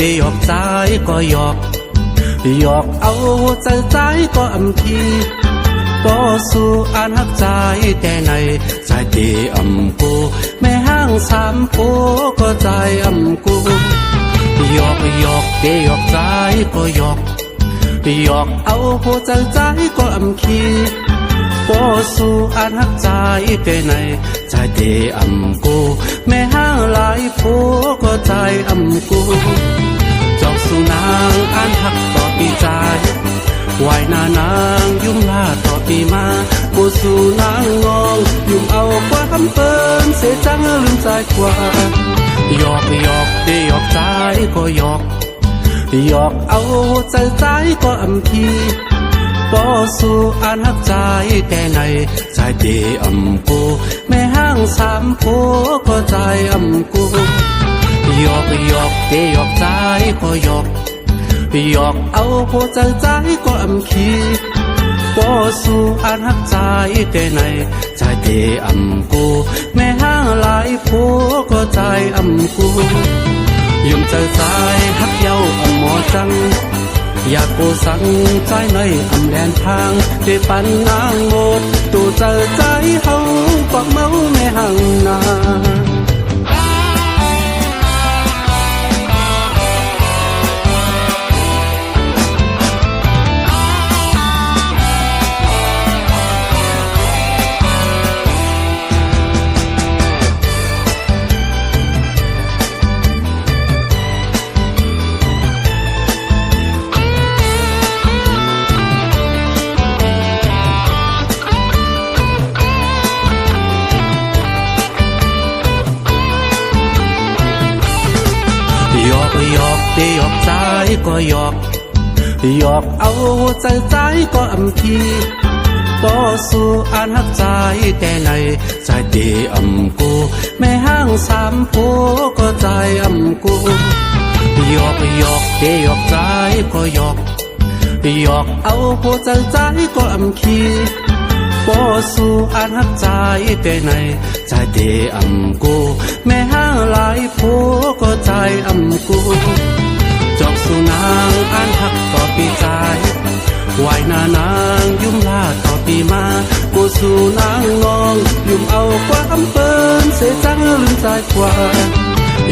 ได้หยอกใจก็หยอกหยอกเอาใจใจก็อำทีบ่สู้อ่านหักใจแต่ในใจเดอำกูแม่ห้างสามโพก็ใจอำกูหยอกหยอกได้หยอกใจก็หยอกหยอกเอาหัวใจใจก็อำคีบ่สู้อ่านหักใจแต่ในใจเดอำกูแม่ห้างหลายโพก็ใจอำกูจอกสู่นางอ่านหักต่อปีใจวายนานางยุ่มลาต่อปีมากูสู่นางงองยุ่มเอาความเปิ้นเสียจังลืมใจกว่าหยอกหยอกได้หยอกใจก็หยอกหยอกเอาใจใจก็อำทีบ่สู้อ่านหักใจแต่ในใจเดอำกูแม่ห้างสามโพก็ใจอำกูหยอกหยอกได้หยอกใจก็หยอกหยอกเอาหัวใจใจก็อำคีบ่สู้อ่านหักใจแต่ในใจเดอำกูแม่ห้างหลายโพก็ใจอำกูยุ่มใจใจหักเย้าอำหมอจังอยากกูสั่งใจในอำแดนทางได้ปันนางหมดตูใจใจเฮาปักเมาแม่ห้างนาหยอกหยอกได้หยอกใจก็หยอกหยอกเอาใจใจก็อำทีบ่สู้อ่านหักใจแต่ในใจเดอำกูแม่ห้างสามโพก็ใจอำกูหยอกหยอกได้หยอกใจก็หยอกหยอกเอาหัวใจใจก็อำคีบ่สู้อ่านหักใจแต่ในใจเดอำกูแม่ห้างหลายโพก็ใจอำกูจอกสู่นางอ่านหักต่อปีใจวายนานางยุ่มลาต่อปีมากูสู่นางงองยุ่มเอาความเปิ้นเสียจังลืมใจกว่า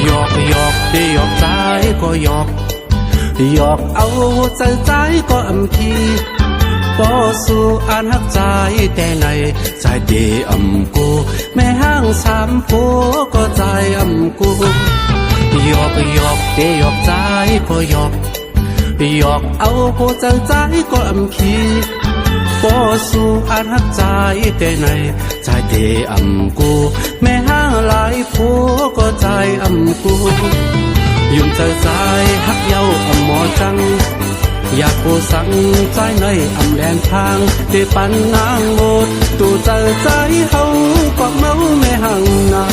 หยอกหยอกได้หยอกใจก็หยอกหยอกเอาใจใจก็อำทีบ่สู้อ่านหักใจแต่ในใจเดอำกูแม่ห้างสามโพก็ใจอำกูหยอกหยอกได้หยอกใจก็หยอกหยอกเอาหัวใจใจก็อำคีบ่สู้อ่านหักใจแต่ในใจเดอำกูแม่ห้างหลายโพก็ใจอำกูยุ่มใจใจหักเย้าอำหมอจังอยากกูสั่งใจในอำแดนทางได้ปันนางหมดตูใจใจเฮาปักเมาแม่ห้างนา